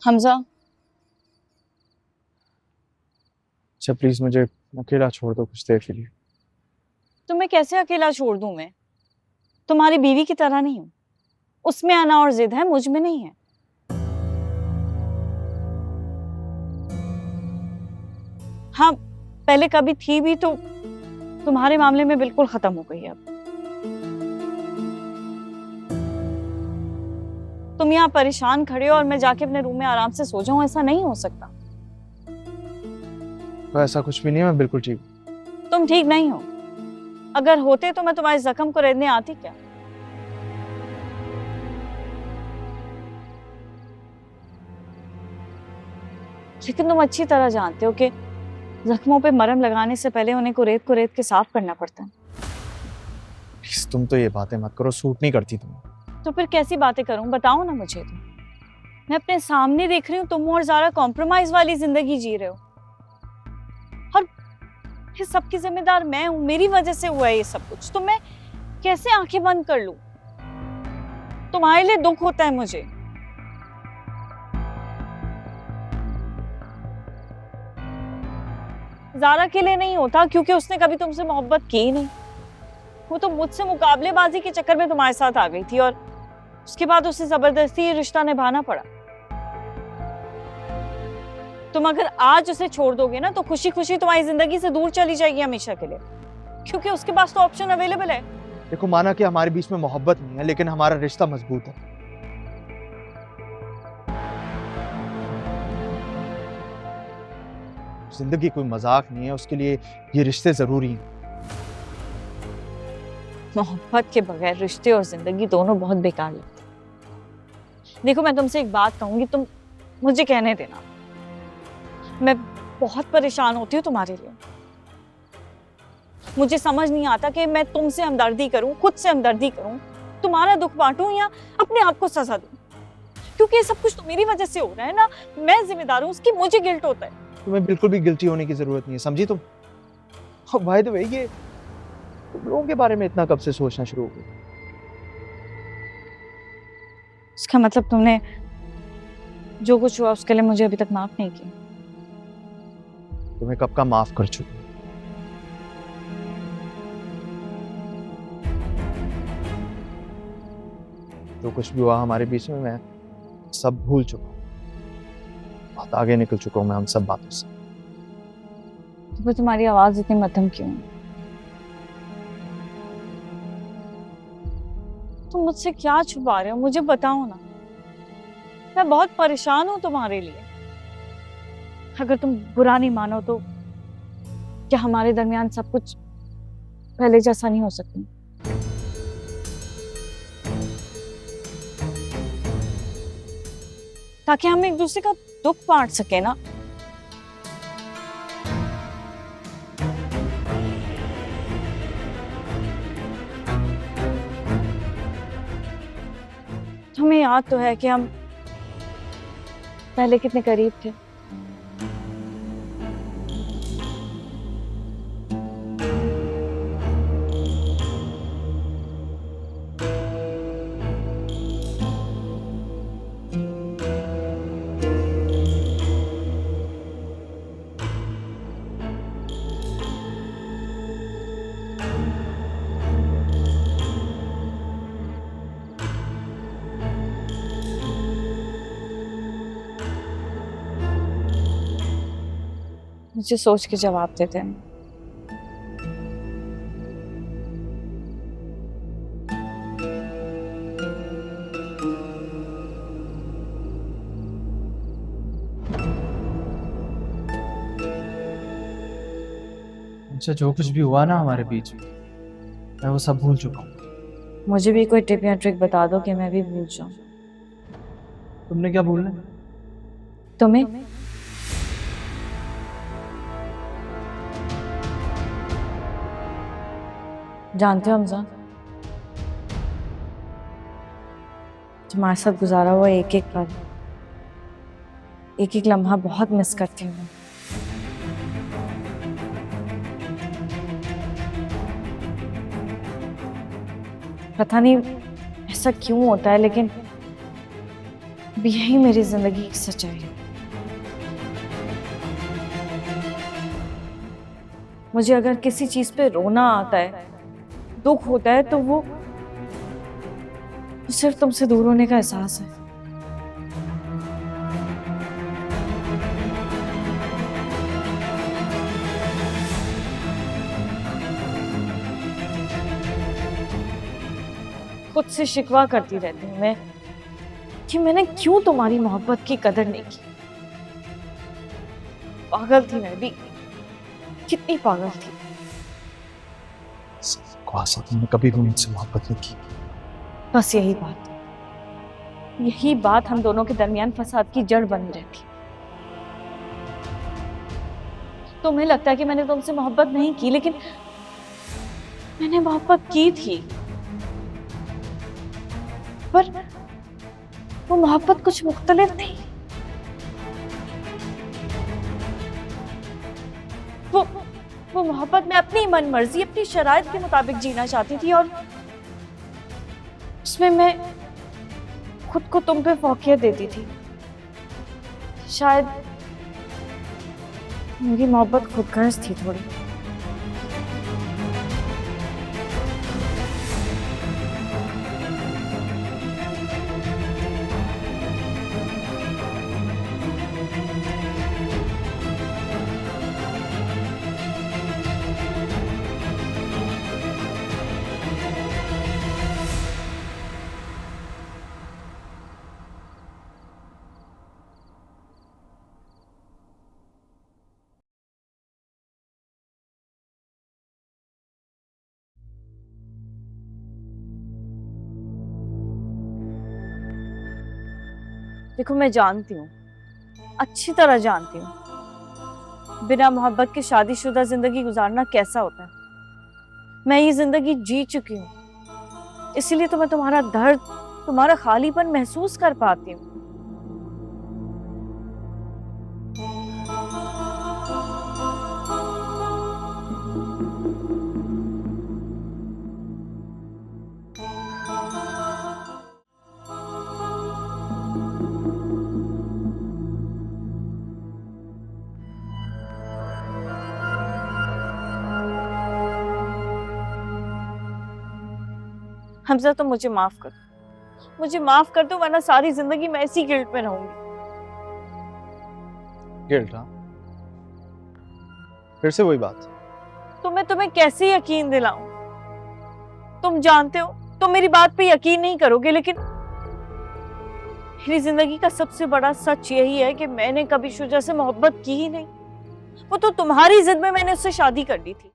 हमजा, अच्छा प्लीज मुझे अकेला छोड़ दो कुछ देर के लिए। तुम्हें कैसे अकेला छोड़ दूं मैं? तुम्हारी बीवी की तरह नहीं हूं। उसमें आना और जिद है, मुझ में नहीं है। हाँ, पहले कभी थी भी तो तुम्हारे मामले में बिल्कुल खत्म हो गई है अब। तुम यहाँ परेशान खड़े हो और मैं जाके अपने रूम में आराम से सो जाऊं, ऐसा नहीं हो सकता। तो ऐसा कुछ भी नहीं है, मैं बिल्कुल ठीक हूँ। तुम ठीक नहीं हो। अगर होते तो मैं तुम्हारे जख्म को रेंदने आती क्या? लेकिन तुम अच्छी तरह जानते हो कि जख्मों पे मरहम लगाने से पहले उन्हें को रेत के साफ करना पड़ता है। प्लीज तुम तो ये बातें मत करो, सूट नहीं करती तुम। तो फिर कैसी बातें करूं, बताओ ना मुझे। तो मैं अपने सामने देख रही हूँ तुम और ज़ारा कॉम्प्रोमाइज वाली जिंदगी जी रहे हो, और ये सब की जिम्मेदार मैं हूँ। मेरी वजह से हुआ है ये सब कुछ। तो मैं कैसे आंखें बंद कर लूं? तुम्हारे लिए दुख होता है मुझे। ज़ारा के लिए नहीं होता, क्योंकि उसने कभी तुमसे मोहब्बत की ही नहीं। वो तो मुझसे मुकाबलेबाजी के चक्कर में तुम्हारे साथ आ गई थी, और उसके बाद उसे जबरदस्ती ये रिश्ता निभाना पड़ा। तुम अगर आज उसे छोड़ दोगे ना तो खुशी खुशी तुम्हारी जिंदगी से दूर चली जाएगी हमेशा के लिए, क्योंकि उसके पास तो ऑप्शन अवेलेबल है। देखो, माना कि हमारे बीच में मोहब्बत नहीं है, लेकिन हमारा रिश्ता मजबूत है। जिंदगी कोई मजाक नहीं है, उसके लिए ये रिश्ते जरूरी हैं। मोहब्बत के बगैर रिश्ते और जिंदगी दोनों बहुत बेकार लगते हैं। देखो, मैं तुमसे एक बात कहूंगी, तुम मुझे कहने देना। मैं बहुत परेशान होती हूँ तुम्हारे लिए। मुझे समझ नहीं आता कि मैं तुमसे हमदर्दी करूं, खुद से हमदर्दी करूं, तुम्हारा दुख बांटूं या अपने आप को सजा दूं, क्योंकि ये सब कुछ तो मेरी वजह से हो रहा है ना। मैं जिम्मेदार हूं उसकी, मुझे गिल्ट होता है। तुम्हें बिल्कुल भी गिल्टी होने की जरूरत नहीं है, समझी तुम? और बाय द वे, ये तुम लोगों के बारे में इतना कब से सोचना शुरू हो गए? इसका मतलब तुमने जो कुछ हुआ उसके लिए मुझे अभी तक माफ नहीं किया? तुम्हें कब का माफ कर चुका। जो कुछ भी हुआ हमारे बीच में, मैं सब भूल चुका हूँ। बहुत आगे निकल चुका हूँ मैं उन सब बातों से। तो फिर तुम्हारी आवाज इतनी मध्यम क्यों है? तुम मुझसे क्या छुपा रहे हो, मुझे बताओ ना। मैं बहुत परेशान हूं तुम्हारे लिए। अगर तुम बुरा नहीं मानो तो क्या हमारे दरमियान सब कुछ पहले जैसा नहीं हो सकता? ताकि हम एक दूसरे का दुख बांट सके ना। तुम्हें याद तो है कि हम पहले कितने करीब थे। मुझे सोच के जवाब देते हैं। अच्छा, जो कुछ भी हुआ ना हमारे बीच में, मैं वो सब भूल चुका हूँ। मुझे भी कोई टिप या ट्रिक बता दो कि मैं भी भूल जाऊं। तुमने क्या भूलना? तुम्हें? जानते हो हमजा, तुम्हारे साथ गुजारा हुआ एक एक पल, एक एक लम्हा बहुत मिस करती हूँ। पता नहीं ऐसा क्यों होता है, लेकिन अब यही मेरी जिंदगी की सच्चाई है। मुझे अगर किसी चीज पे रोना आता है, दुख होता है, तो वो सिर्फ तुमसे दूर होने का एहसास है। खुद से शिकवा करती रहती हूँ मैं कि मैंने क्यों तुम्हारी मोहब्बत की कदर नहीं की। पागल थी मैं भी, कितनी पागल थी। आशा, तुमने कभी भी मुझसे मोहब्बत नहीं की। बस यही बात हम दोनों के दरमियान फसाद की जड़ बनी रहती। तुम्हें लगता है कि मैंने तुमसे मोहब्बत नहीं की, लेकिन मैंने मोहब्बत की थी। पर वो मोहब्बत कुछ मुख्तलिफ थी। वो मोहब्बत मैं अपनी मन मर्जी, अपनी शराइत के मुताबिक जीना चाहती थी, और उसमें मैं खुद को तुम पे फौकियत देती थी। शायद मेरी मोहब्बत खुदगर्ज थी थोड़ी। देखो, मैं जानती हूँ, अच्छी तरह जानती हूँ, बिना मोहब्बत की शादीशुदा जिंदगी गुजारना कैसा होता है। मैं ये जिंदगी जी चुकी हूँ, इसीलिए तो मैं तुम्हारा दर्द, तुम्हारा खालीपन महसूस कर पाती हूँ। हमजा, तो मुझे माफ कर दो, मुझे माफ कर दो, वरना सारी जिंदगी मैं इसी गिल्ट में रहूंगी। गिल्ट? हाँ, फिर से वही बात। तो मैं तुम्हें कैसे यकीन दिलाऊं? तुम जानते हो तुम मेरी बात पे यकीन नहीं करोगे, लेकिन मेरी जिंदगी का सबसे बड़ा सच यही है कि मैंने कभी शुजा से मोहब्बत की ही नहीं। वो तो तुम्हारी जिद में मैंने उससे शादी कर ली थी।